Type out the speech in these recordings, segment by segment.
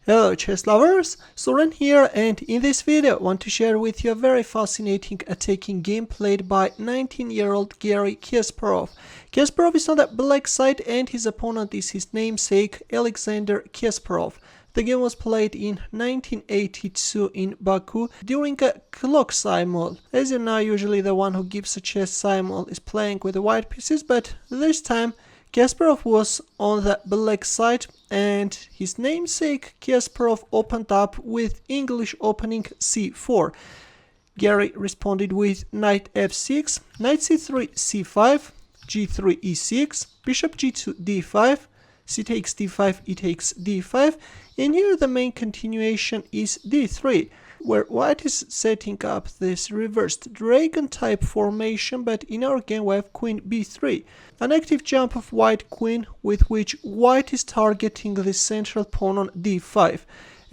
Hello chess lovers, Suren here, and in this video I want to share with you a very fascinating attacking game played by 19-year-old Garry Kasparov. Kasparov is on the black side and his opponent is his namesake Alexander Kasparov. The game was played in 1982 in Baku during a clock simul. As you know, usually the one who gives a chess simul is playing with the white pieces, but this time Kasparov was on the black side and his namesake Kasparov opened up with English opening c4. Garry responded with knight f6, knight c3 c5, g3 e6, bishop g2 d5, c takes d5, e takes d5, and here the main continuation is d3, where white is setting up this reversed dragon type formation, but in our game we have queen b3, an active jump of white queen with which white is targeting the central pawn on d5.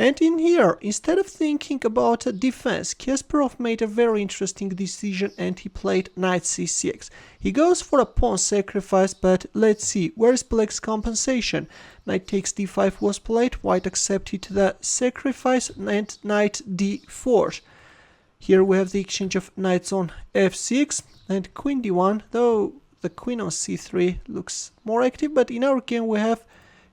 And in here, instead of thinking about a defense, Kasparov made a very interesting decision and he played knight c6. He goes for a pawn sacrifice, but let's see, where is black's compensation? Knight takes d5 was played, white accepted the sacrifice and knight d4. Here we have the exchange of knights on f6 and queen d1, though the queen on c3 looks more active, but in our game we have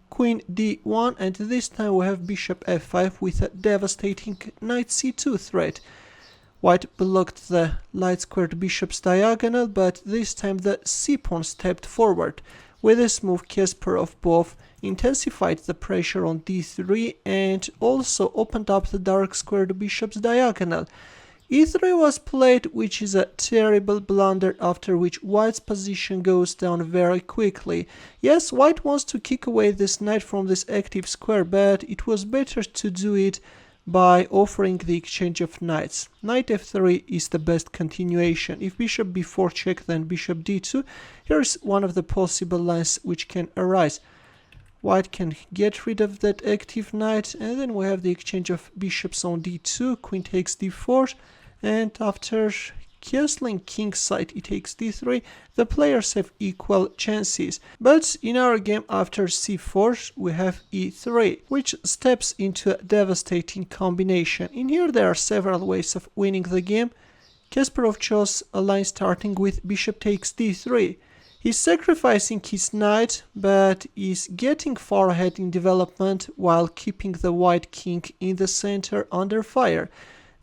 queen d1 and this time we have bishop f5 with a devastating knight c2 threat. White blocked the light squared bishop's diagonal, but this time the c-pawn stepped forward. With this move Kasparov both intensified the pressure on d3 and also opened up the dark squared bishop's diagonal. e3 was played, which is a terrible blunder, after which white's position goes down very quickly. Yes, white wants to kick away this knight from this active square, but it was better to do it by offering the exchange of knights. Knight f3 is the best continuation. If bishop b4 check, then bishop d2. Here is one of the possible lines which can arise. White can get rid of that active knight, and then we have the exchange of bishops on d2, queen takes d4, and after castling kingside e takes d3, the players have equal chances. But in our game after c4 we have e3, which steps into a devastating combination. In here there are several ways of winning the game. Kasparov chose a line starting with bishop takes d3. He's sacrificing his knight, but is getting far ahead in development while keeping the white king in the center under fire.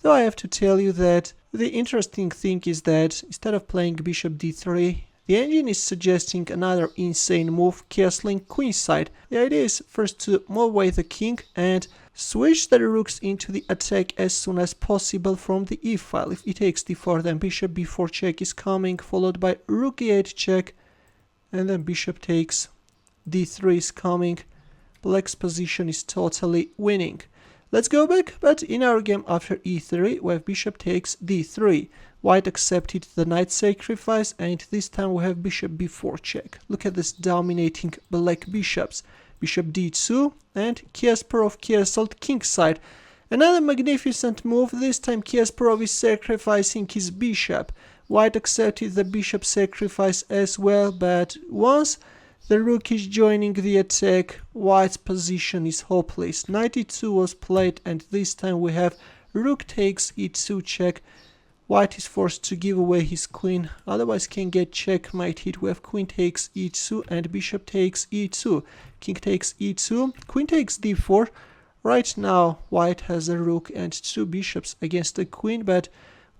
Though I have to tell you that the interesting thing is that instead of playing bishop d3, the engine is suggesting another insane move, castling queenside. The idea is first to move away the king and switch the rooks into the attack as soon as possible from the e file. If e takes d4, then bishop b4 check is coming, followed by rook e8 check, and then bishop takes d3 is coming. Black's position is totally winning. Let's go back, but in our game after e3 we have bishop takes d3. White accepted the knight sacrifice and this time we have bishop b4 check. Look at this dominating black bishops. Bishop d2 and Kasparov castled kingside. Another magnificent move, this time Kasparov is sacrificing his bishop. White accepted the bishop sacrifice as well, but once the rook is joining the attack, white's position is hopeless. Knight e2 was played and this time we have rook takes e2 check. White is forced to give away his queen, otherwise can get checkmated. We have queen takes e2 and bishop takes e2. King takes e2, queen takes d4. Right now white has a rook and two bishops against the queen, but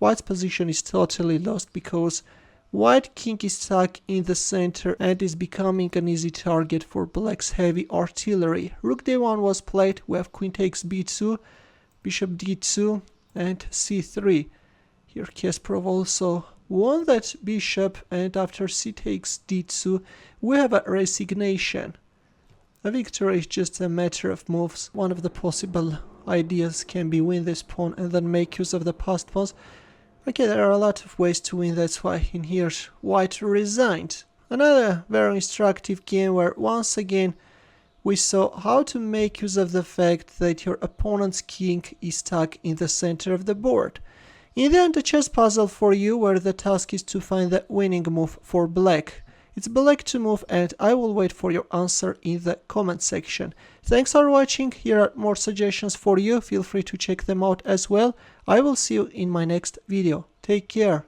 white's position is totally lost because white king is stuck in the center and is becoming an easy target for black's heavy artillery. Rook d1 was played, we have queen takes b2, bishop d2 and c3. Here Kasparov also won that bishop, and after c takes d2 we have a resignation. A victory is just a matter of moves. One of the possible ideas can be win this pawn and then make use of the passed pawns. Okay, there are a lot of ways to win, that's why in here white resigned. Another very instructive game where once again we saw how to make use of the fact that your opponent's king is stuck in the center of the board. In the end, a chess puzzle for you where the task is to find the winning move for black. It's black to move, and I will wait for your answer in the comment section. Thanks for watching. Here are more suggestions for you. Feel free to check them out as well. I will see you in my next video. Take care.